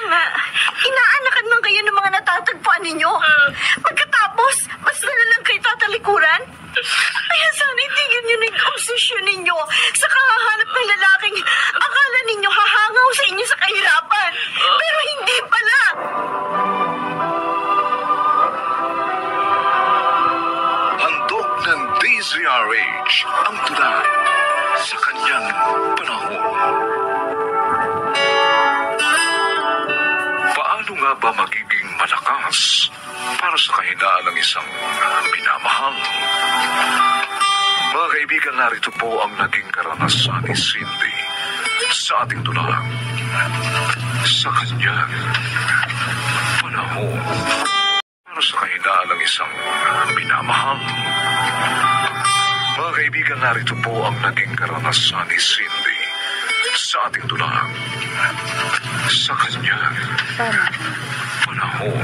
nga, inaanakan man kayo ng mga natatagpuan ninyo. Pagkatapos, basta na lang kayo tatalikuran. Kaya sana itigil nyo na yung obsesyon ninyo sa kahahanap ng lalaking akala ninyo hahangaw sa inyo sa kahirapan. Pero hindi pala. Handog ng DZRH ang tunay sa kanyang panahon. Paano nga ba magiging malakas para sa kahinaan ng isang minamahal? Mga kaibigan, narito po ang naging karanasan ni Cindy sa ating dulang sa kanyang panahon. Para sa kahinaan ng isang minamahal. Mga kaibigan, narito po ang naging karanasan ni Cindy sa ating dulang sa kanyang panahon.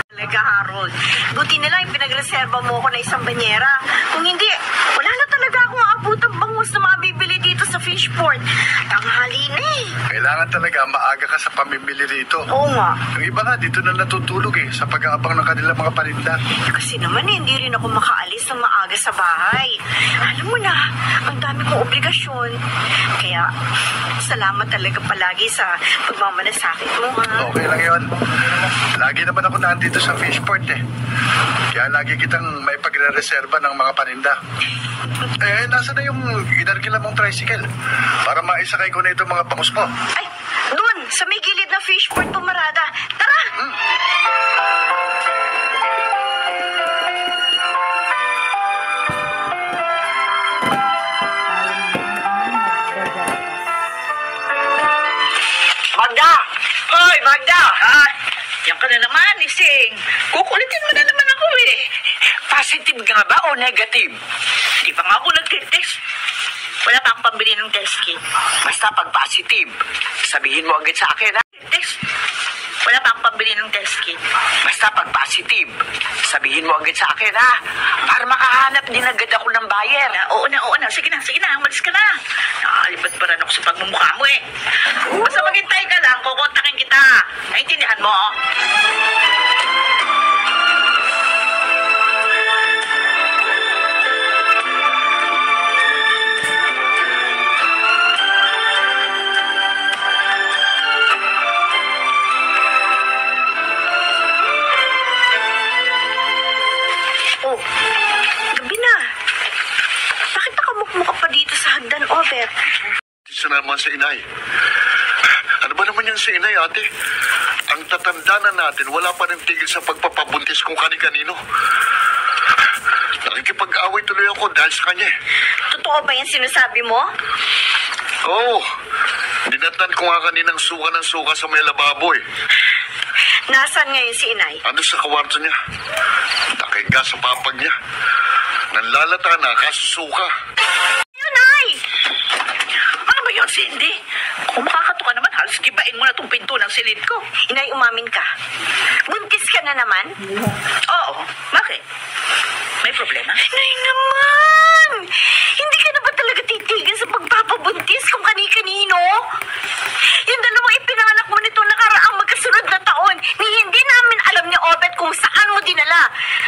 Talaga, Harold. Buti na lang pinagreserba mo ako na isang banyera. Kung hindi, wala na talaga akong abutang bangus na mabibili dito sa Fishport. Tanghali na eh. Kailangan talaga maaga ka sa pamimili rito. Oo nga. Yung iba nga dito na natutulog sa pag-aabang ng kanilang mga paninda. Kasi naman hindi rin ako makaalis ng maaga sa bahay. Alam mo na, ang dami kong obligasyon. Kaya, salamat talaga palagi sa pagmamalasakit mo, ha? Okay lang yun. Lagi naman ako nandito sa Fishport Kaya lagi kitang may pagre-reserba ng mga paninda. Nasa na yung inarkila mong tricycle? Para maisakay ko na itong mga bangus mo. Ay, doon, sa may gilid na Fishport pumarada. Tara! Magda! Hoy, Magda! Yan ka na naman, Ising. Kukulitin mo na naman ako Positive ka nga ba o negative? Di pa nga ako nag-test. Wala pa akong pambili ng test kit. Basta pag positive, sabihin mo agad sa akin, ha? Test. Wala pa akong pambili ng test kit. Basta pag positive, sabihin mo agad sa akin, ha? Para makahanap din agad ako ng buyer. Oo na. Sige na. Umalis ka na. Nakakalipat pa rin ako sa pagmumukha mo Basta maghintay ka lang, kukontakin kita. Naintindihan mo? Gabi na. Bakit nakamukmuk pa dito sa hagdan, Obet? Isa naman sa inay. Ano ba naman yan sa inay, ate? Ang tatanda na natin, wala pa rin tigil sa pagpapabuntis kung kani-kanino. Nakikipag-away tuloy ako dahil sa kanya Totoo ba yung sinasabi mo? Oo. Dinatan ko nga kaninang suka ng suka sa may lababo Nasaan ngayon si inay? Ano sa kawarto niya? Nakahiga sa papag niya. Nanlalata na kasusuka. Yun, Nay! Ano ba yun, Cindy? Kung makakato ka naman, halos gibain mo na itong pinto ng silid ko. Inay, umamin ka. Buntis ka na naman? Oo. Bakit? May problema? Nay naman! Hindi ka na ba talaga titigil sa pagpapabuntis kung kani-kanino? Yung dalawang ipinanganak mo nito nakaraang magkasunod na taon, ni hindi namin alam ni Obet kung saan mo dinala.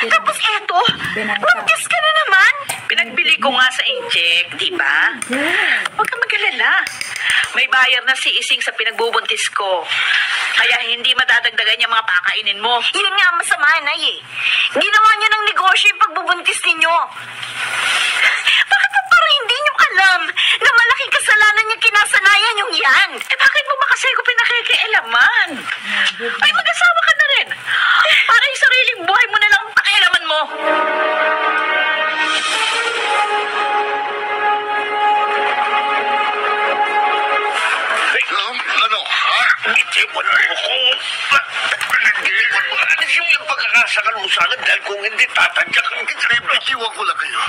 Tapos eto, buntis ka na naman? Pinagbili ko nga sa incheck, di ba? Huwag ka mag-alala. May bayar na si Ising sa pinagbubuntis ko. Kaya hindi madadagdagan yung mga pakainin mo. Yun nga masama, Nay Ginawa niyo ng negosyo yung pagbubuntis ninyo. Bakit pa parang hindi niyo alam na malaking kasalanan yung kinasanayan yung yan? Bakit mo ba kasi ko pinakikialaman? Ay, mag-asawa ka na rin. Para yung sariling buhay mo na lang ang pakialaman mo. Ano? Ha? Hindi mo na ako. Alis yung pagkakasakal mo sa akin dahil kung hindi tatadyakan kita. Itiwan ko lang kayo.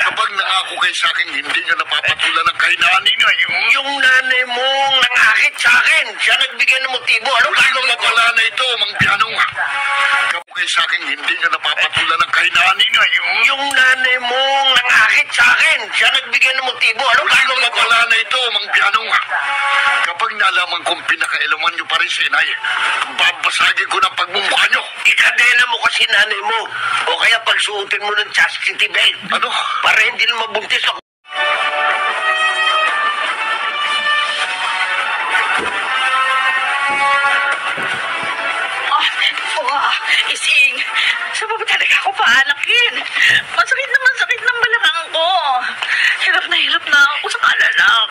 Kapag nangako kayo sa akin, hindi nyo napapatulan ng kahinaan ninyo. Yung nanay mo nangakit sa akin. Siya nagbigay ng motibo. Ano Ano pala na ito, Mang Pianong? Kaya sa akin, hindi niya napapatulan ng kahinaan ninyo. Yung nanay mong nangakit sa akin, siya nagbigay ng motibo. Ano Wala ba nang mawala na ito, Mang Bianong. Kapag nalaman kong pinakailaman niyo pa rin si inay, babasagin ko ng pagmumukha niyo. Ikadena mo kasi nanay mo. O kaya pagsuotin mo ng chastity belt. Ano? Para hindi na mabuntis ako. Ising, saan ba talaga ako paanakin? Masakit ng balakang ko. Hirap na ako sa kalalak.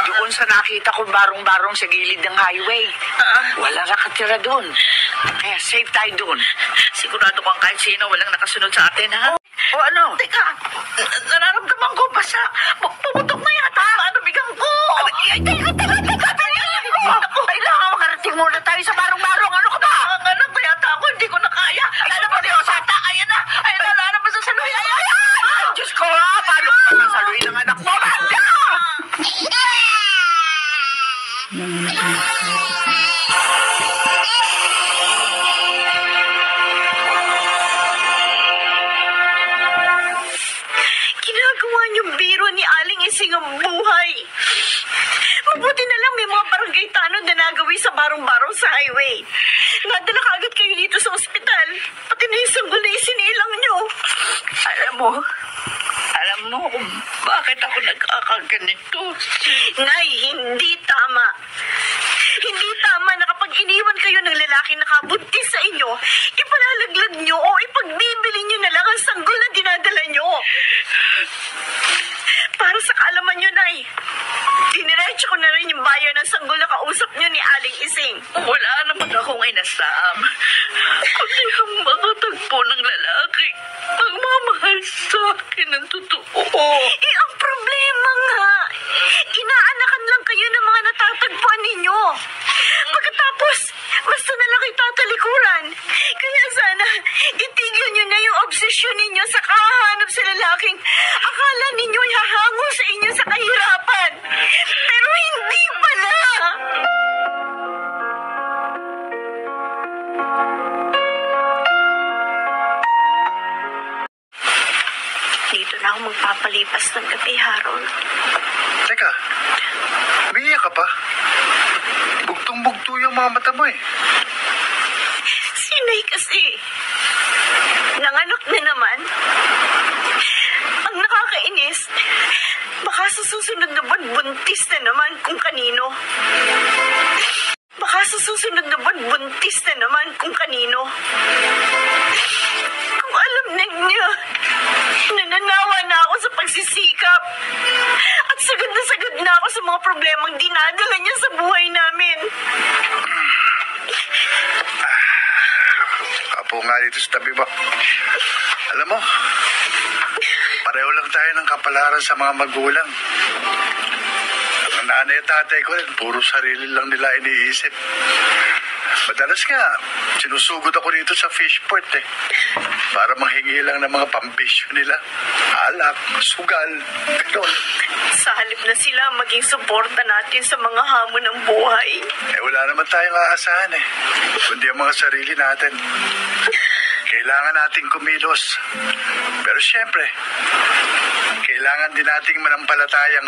Doon sa nakita ko barong-barong sa gilid ng highway. Walang nakatira doon. Kaya safe tayo doon. Sigurado kang kahit sino walang nakasunod sa atin, ha? O ano? Teka, nararamdaman ko basta. Pumutok na yata. Ano bigang ko? Teka! Kailangan makarating muna tayo sa barong-barong. Ano ka ba? Ang anak na yata ako, hindi ko na kaya. Alam mo, Dios, ata, ayan na, lalabas sa saluhin. Ay, Diyos ko ha! Paano ka saluhin ang anak mo? Manda! Ginagawa niyong biro ni Aling Ising ang buhay. Mabuti na lang may mga barangay tanod na nagawi sa barong-barong sa highway. Nadala kaagad kayo dito sa ospital. Pati na yung sanggol na isinilang niyo. Alam mo kung bakit ako nagkakaganito? Nay, hindi tama. Hindi tama na kapag iniwan kayo ng lalaki nakabuntis sa inyo, ipalalaglag nyo o ipagbibili nyo na lang ang sanggol na dinadala nyo. Para sa kaalaman nyo, Nay, diniretso ko na rin yung buyer ng sanggol na kausap nyo ni Aling Ising. Wala naman akong inasam. Kundi ang makatagpo ng lalaki. Magmamahal sa akin ng totoo. Eh, ang problema nga, inaanakan lang kayo ng mga natatagpuan ninyo. Pagkatapos, basta na lang itatalikuran. Kaya sana, itigil nyo na yung obsesyon ninyo sa kahanap sa lalaking akala ninyo ay hahango sa inyo sa kahirapan. Pero hindi pala. Dito na ako magpapalipas ng gabi, Harold. Teka, umiiyak ka pa? Bugtong-bugto yung mga mata mo eh. Sinay kasi. Nanganak na naman. Ang nakakainis, baka sa susunod na buwan, buntis na naman kung kanino. Baka sa susunod na buwan, buntis na naman kung kanino. Kung alam ninyo, nananawa na ako sa pagsisikap. At sagad na ako sa mga problemang dinadala niya sa buhay namin. Apo nga dito sa tabi mo. Alam mo, pareho lang tayo ng kapalaran sa mga magulang. Ang nanay at tatay ko rin, puro sarili lang nila iniisip. Madalas nga, sinusugod ako dito sa fishport eh. Para manghingi lang ng mga pambisyo nila. Alak, sugal, gano'n. Sa halip na sila maging suporta natin sa mga hamon ng buhay. Eh wala naman tayong aasahan eh. Kundi ang mga sarili natin. Kailangan nating kumilos. Pero siyempre, kailangan din nating manampalatayang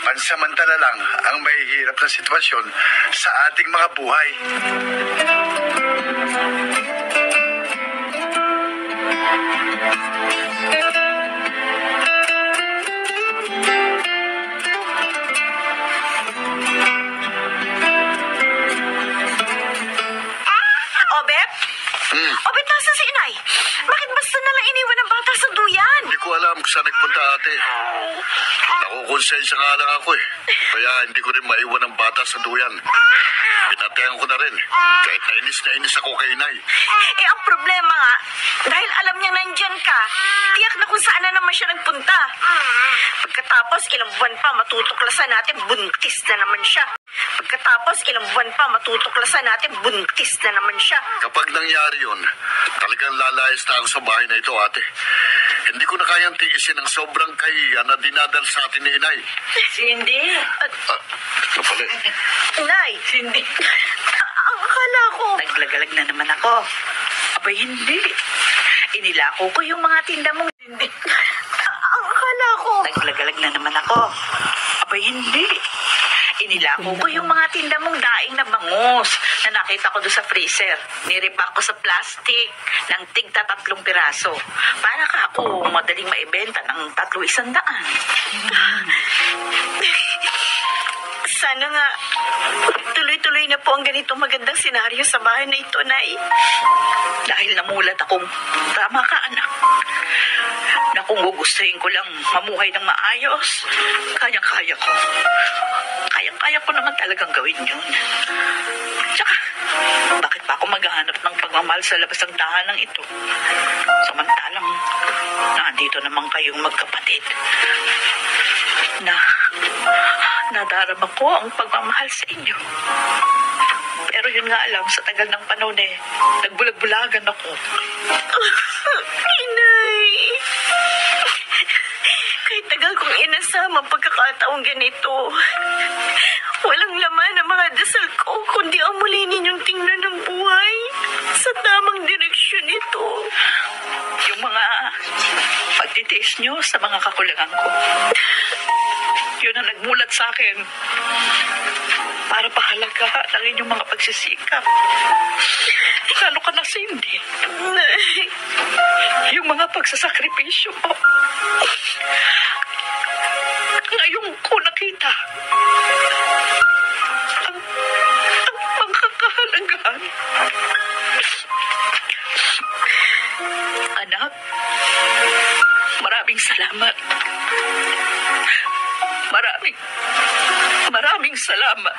pansamantala lang ang mahihirap na sitwasyon sa ating mga buhay. Obet? Obet, nasan si inay? Bakit basta nalang iniwan ng bata sa duyan? Hindi ko alam kung saan nagpunta ate. Nakukonsensya nga lang ako eh. Kaya hindi ko rin maiwan ang bata sa duyan. Pinatayan ko na rin. Kahit nainis ako kay inay. Eh, ang problema nga, dahil alam niya nandyan ka, tiyak na kung saan na naman siya nagpunta. Pagkatapos, ilang buwan pa, matutuklasan natin, buntis na naman siya. Pagkatapos, ilang buwan pa, matutuklasan natin, buntis na naman siya. Kapag nangyari yun, talagang lalayas na ako sa bahay na ito, ate. Hindi ko na kayang tiisin ang sobrang kahiya na dinadal sa atin ni inay. Cindy? Ano pala? Nay, Cindy? ang akala ko, Naglagalag na naman ako. Abay, hindi. Inilako ko yung mga tinda mong hindi. Ang akala ko... Naglagalag na naman ako. Abay, hindi. Inilako ko yung mga tinda mong daing na bangus na nakita ko doon sa freezer. Niripak ko sa plastic ng tigta 3 piraso. Para ka ako madaling maibenta ng 300. Sana nga tuloy-tuloy na po ang ganitong magandang senaryo sa bahay na ito, Nay. Dahil namulat akong, tama ka anak, na kung gugustuhin ko lang mamuhay ng maayos, kayang-kaya ko. Kayang-kaya ko naman talagang gawin yun. Tsaka, bakit pa ako maghahanap ng pagmamahal sa labas ng tahanan ito? Samantalang, nandito naman kayong magkapatid. Nadarama ko ang pagmamahal sa inyo. Pero yun nga lang, sa tagal ng panahon nagbulag-bulagan ako. Inay! Kahit tagal kong inasama ang pagkakataong ganito, walang laman ang mga dasal ko, kundi ang muli ninyong tingnan ng buhay sa tamang direksyon ito. Yung mga pagtitiis nyo sa mga kakulangan ko. Yun ang nagmulat sa akin para pahalagahan ang inyong mga pagsisikap. Lalo ka na, Cindy. Yung mga pagsasakripisyo mo. Ngayon ko nakita ang mga kahalagahan. Anak, maraming salamat. Maraming salamat.